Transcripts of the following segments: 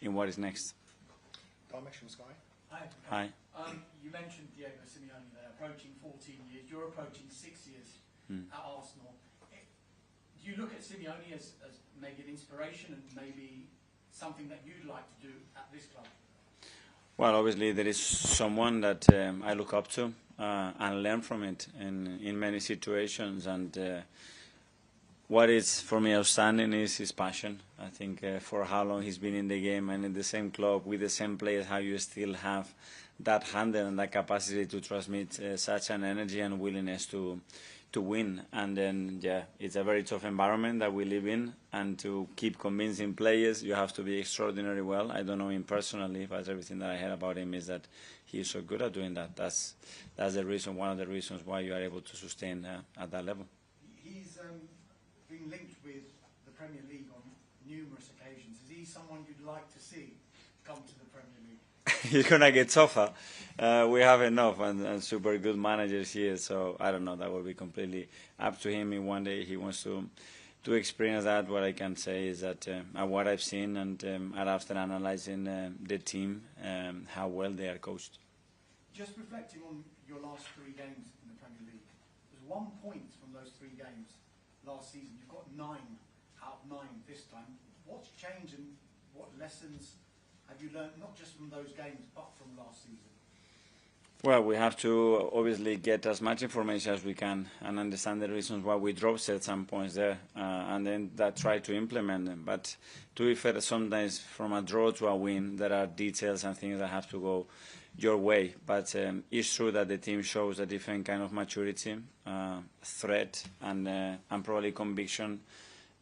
in what is next. Dimension Sky. Hi. Hi. You mentioned Diego Simeone there, approaching 14 years. You're approaching 6 years at Arsenal. Do you look at Simeone as maybe an inspiration and maybe something that you'd like to do at this club? Well, obviously there is someone that I look up to and learn from it in many situations. And what is for me outstanding is his passion. I think for how long he's been in the game and in the same club with the same players, how you still have that handle and that capacity to transmit such an energy and willingness to win. And then, yeah, it's a very tough environment that we live in, and to keep convincing players, you have to be extraordinarily well. I don't know him personally, but everything that I heard about him is that he's so good at doing that. That's the reason, one of the reasons why you are able to sustain at that level. He's been linked with the Premier League on numerous occasions. Is he someone you'd like to see come to the Premier League? He's going to get tougher. We have enough and super good managers here, so I don't know. That will be completely up to him. If one day he wants to experience that, what I can say is that what I've seen and after analyzing the team, how well they are coached. Just reflecting on your last 3 games in the Premier League, there's 1 point from those 3 games last season. You've got 9 out of 9 this time. What's changed and what lessons have you learned, not just from those games, but from last season? Well, we have to obviously get as much information as we can and understand the reasons why we dropped at some points there, and then try to implement them. But to be fair, sometimes from a draw to a win, there are details and things that have to go your way. But it's true that the team shows a different kind of maturity, threat, and probably conviction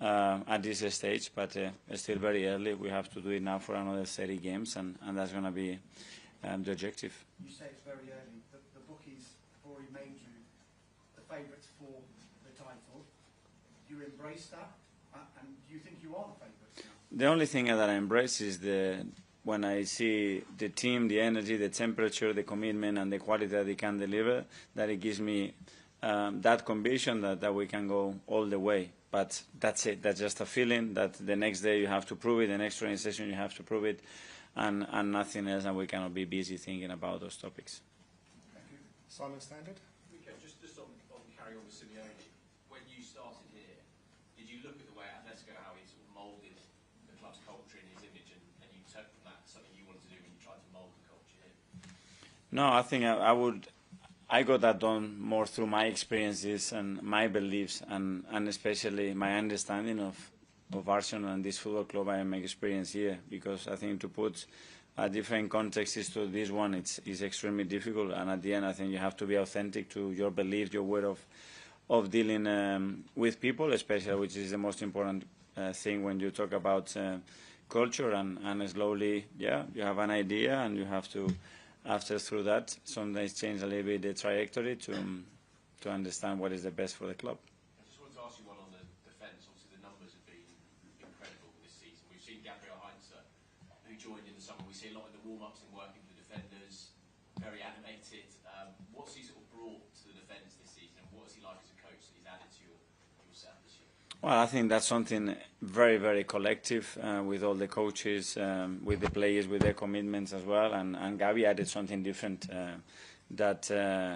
at this stage, but it's still very early. We have to do it now for another 30 games, and that's going to be the objective. You say it's very early. The bookies have already made you the favourites for the title. Do you embrace that? And do you think you are the favourites now? The only thing that I embrace is when I see the team, the energy, the temperature, the commitment, and the quality that they can deliver, that it gives me that conviction that we can go all the way. But that's it. That's just a feeling that the next day you have to prove it, the next training session you have to prove it, and nothing else, and we cannot be busy thinking about those topics. Thank you. Simon Standard. Mikel, just on carrying on with Simeone, when you started here, did you look at the way Atletico, how he sort of moulded the club's culture and his image, and you took from that something you wanted to do when you tried to mould the culture here? No, I think I got that done more through my experiences and my beliefs, and especially my understanding of Arsenal and this football club I am experienced here, because I think to put a different context to this one is extremely difficult, and at the end I think you have to be authentic to your belief, your way of dealing with people, especially, which is the most important thing when you talk about culture, and slowly, yeah, you have an idea and you have to, after through that, sometimes change a little bit the trajectory to understand what is the best for the club. I just wanted to ask you one on the defence. Obviously, the numbers have been incredible this season. We've seen Gabriel Heinze, who joined in the summer. We see a lot in the warm-ups and working with the defenders, very animated. What's he sort of brought to the defence this season, and what is he like as a coach that he's added to your setup this year? Well, I think that's something very, very collective with all the coaches, with the players, with their commitments as well. And Gabi added something different, that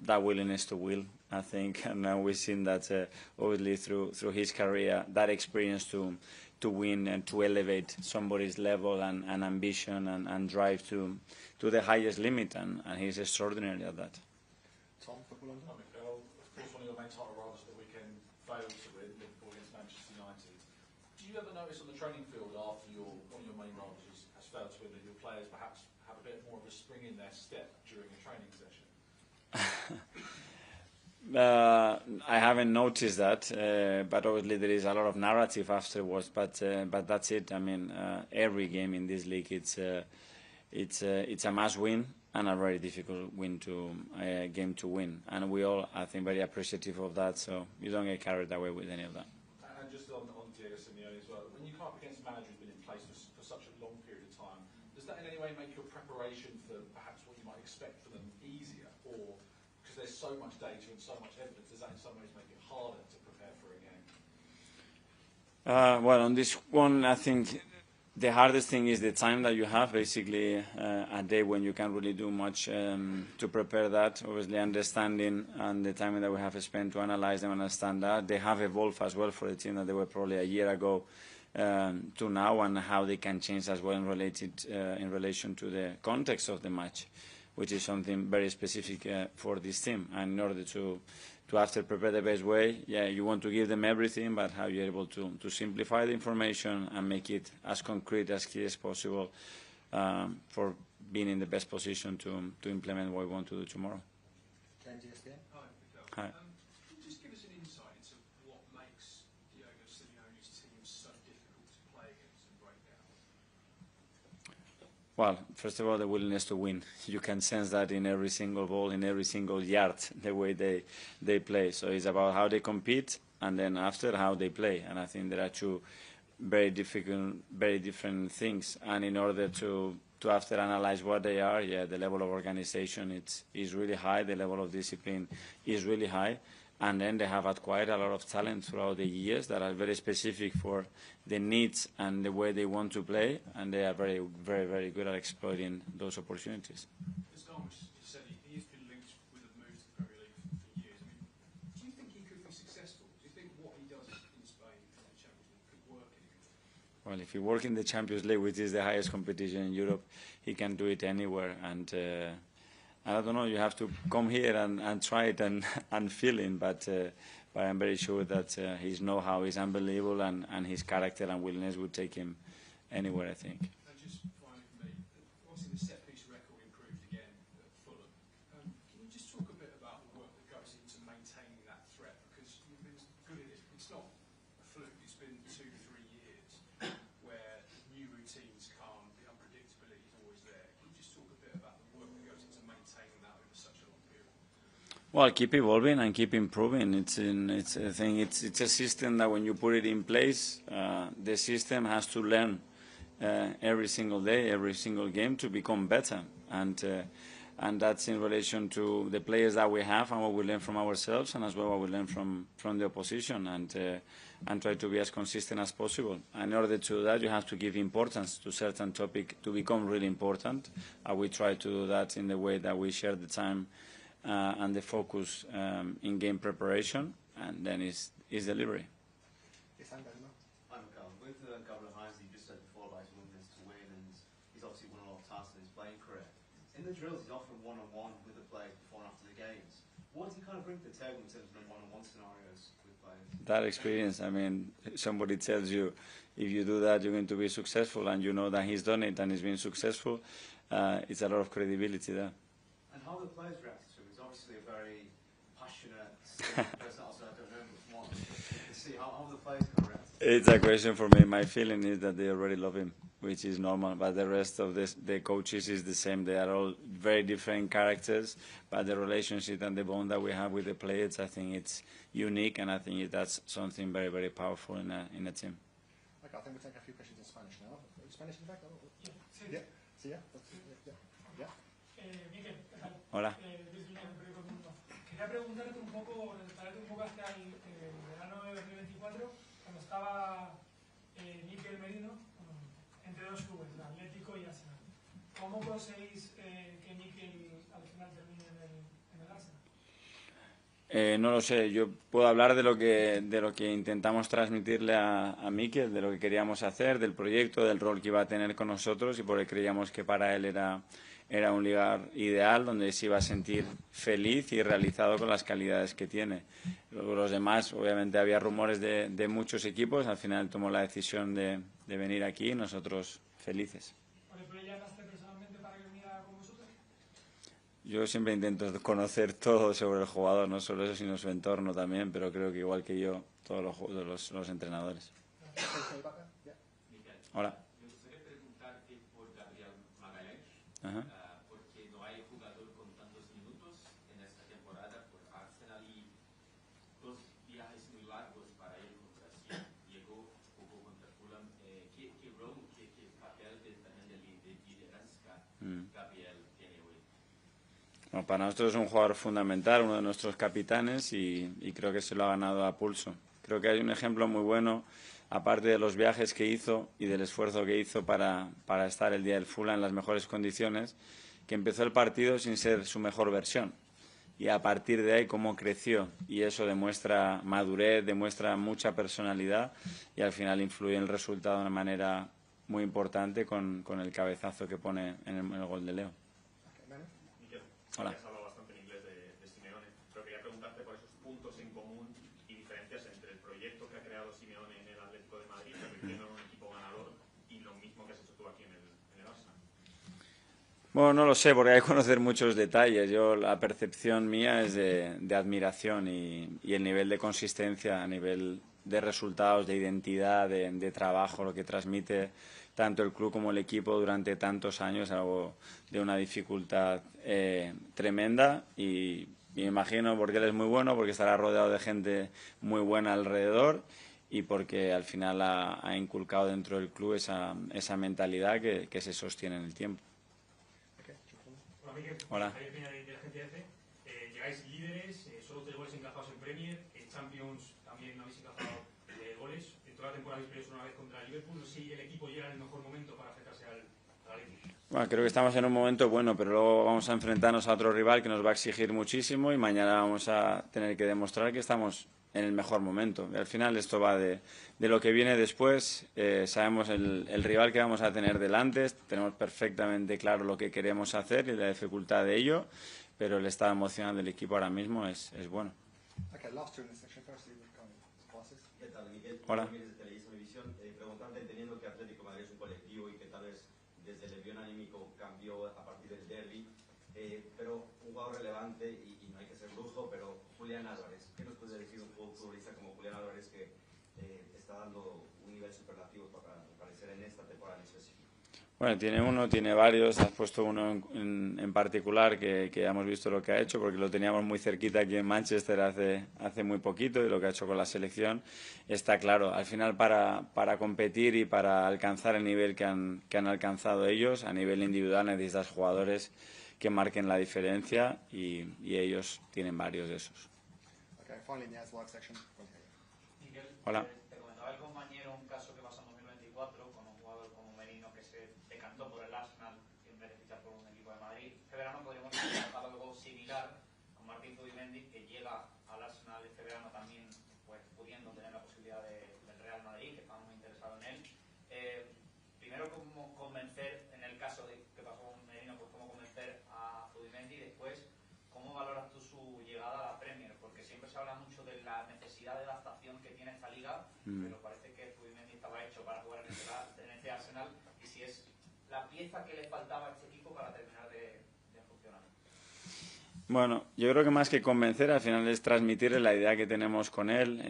willingness to will, I think. And now we've seen that obviously through his career, that experience to win and to elevate somebody's level and ambition and drive to the highest limit. And he's extraordinary at that. Tom, Football London. Hi, Mikel. Of course, one of your main title rivals at the weekend failed to win, Liverpool against Manchester United. Do you ever notice on the training field after one of your main rivals has failed to win that your players perhaps have a bit more of a spring in their step during a training session? I haven't noticed that, but obviously there is a lot of narrative afterwards. But that's it. I mean, every game in this league, it's a must-win and a very difficult game to win. And we all, I think, very appreciative of that. So you don't get carried away with any of that. And just on Diego Simeone as well, when you come up against a manager who's been in place for such a long period of time, does that in any way make your preparation for perhaps what you might expect from them easier, or because there's so much data and so much evidence, does that in some ways make it harder to prepare for a game? Well, on this one, I think The hardest thing is the time that you have, basically a day when you can't really do much to prepare that. Obviously, understanding and the time that we have spent to analyze them and understand that. They have evolved as well for the team that they were probably a year ago to now, and how they can change as well in relation to the context of the match, which is something very specific for this team. And in order to after prepare the best way, yeah, you want to give them everything, but how you're able to simplify the information and make it as concrete, as clear as possible for being in the best position to implement what we want to do tomorrow. Ken, GSPN. Hi, Mikel. Hi. Can you just give us an insight into what makes Diego Simeone's team so difficult to play against and break down? Well, first of all, the willingness to win. You can sense that in every single ball, in every single yard, the way they play. So it's about how they compete, and then after how they play. And I think there are two very different things. And in order to after analyze what they are, yeah, the level of organization is really high. The level of discipline is really high. And then they have acquired a lot of talent throughout the years that are very specific for the needs and the way they want to play, and they are very, very, very good at exploiting those opportunities. As Dom said, he has been linked with a move to the Premier League for years. I mean, do you think he could be successful? Do you think what he does in Spain in the Champions League could work in England? Well, if he works in the Champions League, which is the highest competition in Europe, he can do it anywhere. And I don't know, you have to come here and try it and feel it, but I'm very sure that his know-how is unbelievable, and his character and willingness would take him anywhere, I think. And just finally for me, obviously the set-piece record improved again at Fulham. Can you just talk a bit about the work that goes into maintaining that threat? Because you've been good at it. It's not a fluke. It's been 2 to 3 years where new routines come, the unpredictability is always there. Can you just talk a bit about the work that goes into maintaining that over such a long period? Well, keep evolving and keep improving. It's a system that when you put it in place, the system has to learn every single day, every single game to become better. And that's in relation to the players that we have and what we learn from ourselves, and as well what we learn from the opposition, and try to be as consistent as possible. And in order to do that, you have to give importance to certain topic to become really important. And we try to do that in the way that we share the time and the focus in game preparation, and then is delivery. Yes, I'm Belma. I'm Mikel. With Gabriel Heinz, you just said before about his willingness to win, and he's obviously won a lot of tasks in his playing career. In the drills, he's often one-on-one with the players before and after the games. What does he kind of bring to the table in terms of the one-on-one scenarios with players? That experience, I mean, somebody tells you if you do that, you're going to be successful, and you know that he's done it and he's been successful. It's a lot of credibility there. And how the players react to him? He's obviously a very passionate person. Also, I don't know him much more. To see how the players kind of react. It's a question for me. My feeling is that they already love him, which is normal. But the rest of the coaches is the same. They are all very different characters. But the relationship and the bond that we have with the players, I think it's unique, and I think that's something very, very powerful in a team. Okay, I think we'll take a few questions in Spanish now. Spanish in fact? Sí. Yeah. Sí, yeah. Yeah. Mikel, ¿qué tal? Hola. Virginia, del periódico El Mundo. Quería preguntarte un poco, traerte un poco hacia el verano de 2024, cuando estaba Mikel Merino entre dos clubes, el Atlético y Arsenal. ¿Cómo conseguís que Mikel al final termine en el Arsenal? No lo sé, yo puedo hablar de lo que intentamos transmitirle a Mikel, de lo que queríamos hacer, del proyecto, del rol que iba a tener con nosotros, y porque creíamos que para él era un lugar ideal donde se iba a sentir feliz y realizado con las calidades que tiene. Luego los demás, obviamente había rumores de muchos equipos, al final tomó la decisión de venir aquí y nosotros felices. ¿Pero le llamaste personalmente para que viniera con vosotros? Yo siempre intento conocer todo sobre el jugador, no solo eso, sino su entorno también, pero creo que igual que yo, todos los entrenadores. Hola. Me gustaría preguntarte por Gabriel Magalhães, porque no hay jugador con tantos minutos en esta temporada por Arsenal y dos viajes muy largos para él contra Brasil. Llegó, jugó contra Fulham. ¿Qué rol, qué papel también de lideranza Gabriel tiene hoy? Bueno, para nosotros es un jugador fundamental, uno de nuestros capitanes, y creo que se lo ha ganado a pulso. Creo que hay un ejemplo muy bueno, aparte de los viajes que hizo y del esfuerzo que hizo para estar el día del Fulham en las mejores condiciones, que empezó el partido sin ser su mejor versión. Y a partir de ahí cómo creció, y eso demuestra madurez, demuestra mucha personalidad y al final influye en el resultado de una manera muy importante con el cabezazo que pone en el gol de Leo. Mikel, Hola. has hablado bastante en inglés de Simeone, pero quería preguntarte por esos puntos en común y diferencias entre el proyecto que ha creado Simeone en el Atlético de Madrid, convirtiendo en un equipo ganador, y lo mismo que has hecho tú aquí en el Arsenal. Bueno, no lo sé, porque hay que conocer muchos detalles. La percepción mía es de admiración y el nivel de consistencia a nivel de resultados, de identidad, de trabajo, lo que transmite tanto el club como el equipo durante tantos años, algo de una dificultad tremenda y me imagino porque él es muy bueno, porque estará rodeado de gente muy buena alrededor y porque al final ha inculcado dentro del club esa mentalidad que se sostiene en el tiempo. Hola, Mikel. Hola. Javier Peña de la agencia EFE. Llegáis líderes, solo 3 goles encajados en Premier, en Champions también habéis encajado goles. En toda la temporada habéis perdido una vez contra el Liverpool. No sé si el equipo llega en el mejor momento para acercarse al Atlético. Bueno, creo que estamos en un momento bueno, pero luego vamos a enfrentarnos a otro rival que nos va a exigir muchísimo y mañana vamos a tener que demostrar que estamos en el mejor momento. Y al final esto va de lo que viene después. Sabemos el rival que vamos a tener delante, tenemos perfectamente claro lo que queremos hacer y la dificultad de ello, pero el estado emocional del equipo ahora mismo es bueno. Okay, last two in this section. Firstly, we've got passes. ¿Qué tal, Mikel? Hola. Desde Televisión, preguntarte, entendiendo que Atlético de Madrid es un colectivo y que tal vez desde el envío anímico cambió a partir del derbi, pero un jugador relevante, y no hay que ser brujo, pero Julián Álvarez. ¿Qué nos puede decir un futbolista como Julián Álvarez que está dando un nivel superlativo para aparecer en esta temporada en específico? Bueno, tiene varios, has puesto uno en particular que ya hemos visto lo que ha hecho porque lo teníamos muy cerquita aquí en Manchester hace muy poquito y lo que ha hecho con la selección está claro. Al final para competir y para alcanzar el nivel que han alcanzado ellos, a nivel individual necesitas jugadores que marquen la diferencia y ellos tienen varios de esos. Okay, finally in the live section. Mikel, Hola. te comentaba el compañero un caso que pasó en 2024 con un jugador como Merino que se decantó por el Arsenal en vez de fichar por un equipo de Madrid. Este verano podríamos hacer algo similar con Martín Zubimendi, que llega al Arsenal este verano también, pues pudiendo tener la posibilidad del Real Madrid, que estamos muy interesados en él. Primero, cómo convencer, en el caso de que pasó con Merino, pues cómo convencer a Zubimendi, y después cómo valoras tú su llegada a la Premier, porque siempre se habla mucho de la necesidad de adaptación que tiene esta liga, pero parece que Zubimendi estaba hecho para jugar en este Arsenal, y si es la pieza que le faltaba a este equipo para terminar de funcionar. Bueno, yo creo que más que convencer, al final es transmitirle la idea que tenemos con él,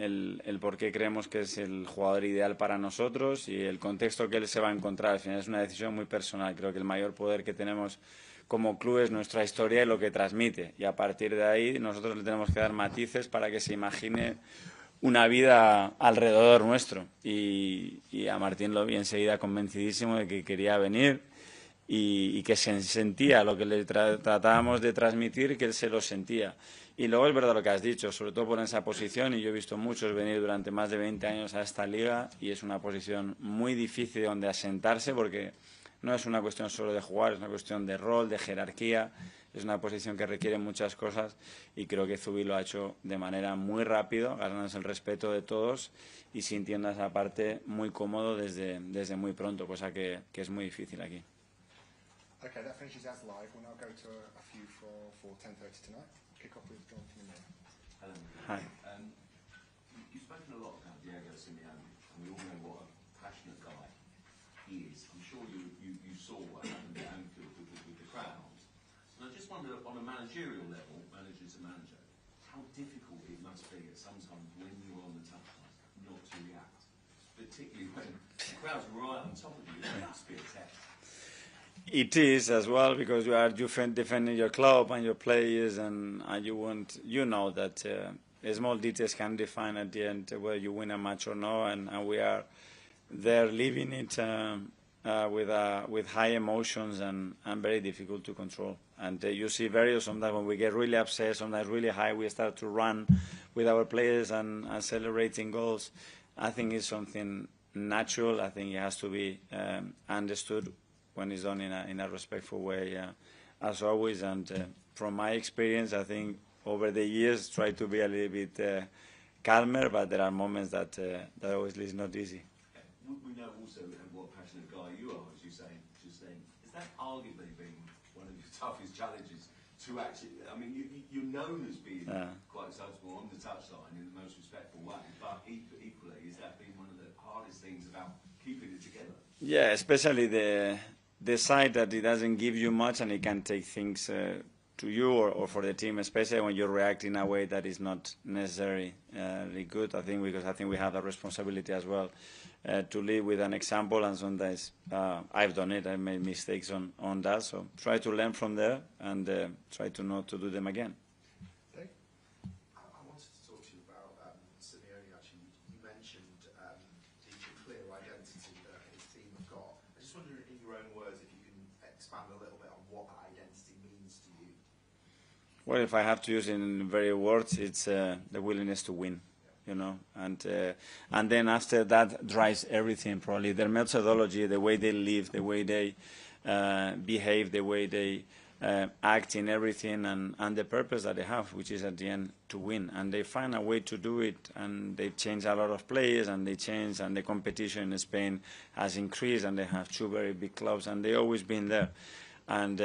el por qué creemos que es el jugador ideal para nosotros y el contexto que él se va a encontrar. Al final es una decisión muy personal. Creo que el mayor poder que tenemos como club es nuestra historia y lo que transmite. Y a partir de ahí nosotros le tenemos que dar matices para que se imagine una vida alrededor nuestro. Y a Martín lo vi enseguida convencidísimo de que quería venir y que se sentía lo que le tratábamos de transmitir, que él se lo sentía. Y luego es verdad lo que has dicho, sobre todo por esa posición, y yo he visto muchos venir durante más de 20 años a esta liga y es una posición muy difícil donde asentarse porque no es una cuestión solo de jugar, es una cuestión de rol, de jerarquía, es una posición que requiere muchas cosas y creo que Zubi lo ha hecho de manera muy rápido, ganándose el respeto de todos y sintiendo esa parte muy cómodo desde muy pronto, cosa que es muy difícil aquí. Okay, that finishes as live. We'll now go to a few for 10:30 tonight. Kick off with John Simeone. Hello. Hi. You've spoken a lot about Diego Simeone, and we all know what a passionate guy he is. I'm sure you saw what happened at Anfield with the crowds. And I just wonder, on a managerial level, manager to manager, how difficult it must be at sometimes when you're on the touchline not to react, particularly when the crowd's right on top of you. It must be a test. It is as well because you are defending your club and your players, and you know that small details can define at the end whether you win a match or no, and we are there living it with high emotions and very difficult to control. And you see very sometimes when we get really upset, sometimes really high, we start to run with our players and celebrating goals. I think it's something natural. I think it has to be understood when it's done in a respectful way, as always. And from my experience, I think over the years, try to be a little bit calmer, but there are moments that obviously is not easy. We know also what a passionate guy you are, as you say, just then. Is that arguably been one of your toughest challenges to actually, I mean, you're known as being quite sensible on the touchline in the most respectful way, but equally, has that been one of the hardest things about keeping it together? Yeah, especially the side that it doesn't give you much and it can take things to you or for the team, especially when you react in a way that is not necessarily good. I think because I think we have a responsibility as well to lead with an example, and sometimes I've done it. I made mistakes on that, so try to learn from there and try to not to do them again. Dave? I wanted to talk to you about Simeone. Actually, you mentioned the clear identity that his team have got. I just wonder, in your own words, if you can expand a little bit on what that identity means to you. Well, if I have to use it in very words, it's the willingness to win, you know, and then after that drives everything. Probably their methodology, the way they live, the way they behave, the way they act in everything, and the purpose that they have, which is at the end to win. And they find a way to do it, and they change a lot of players, and they change, and the competition in Spain has increased, and they have two very big clubs, and they've always been there, and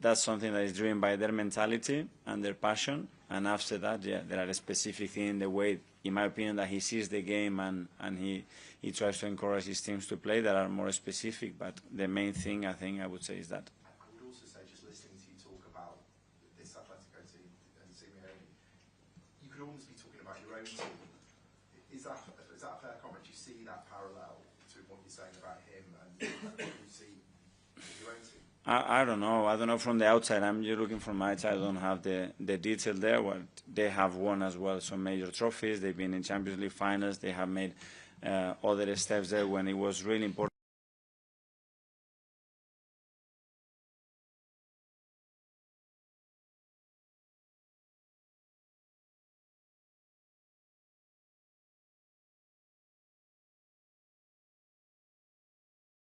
that's something that is driven by their mentality and their passion. And after that, yeah, there are specific things in the way, in my opinion, that he sees the game and he tries to encourage his teams to play that are more specific. But the main thing, I think, I would say is that. I would also say, just listening to you talk about this Atletico team and Simeone, you could almost be talking about your own team. Is that a fair comment? Do you see that parallel to what you're saying about him and what you see with your own team? I don't know. I don't know from the outside. I'm just looking from my side. I don't have the detail there. Well, they have won as well some major trophies. They've been in Champions League finals. They have made other steps there when it was really important.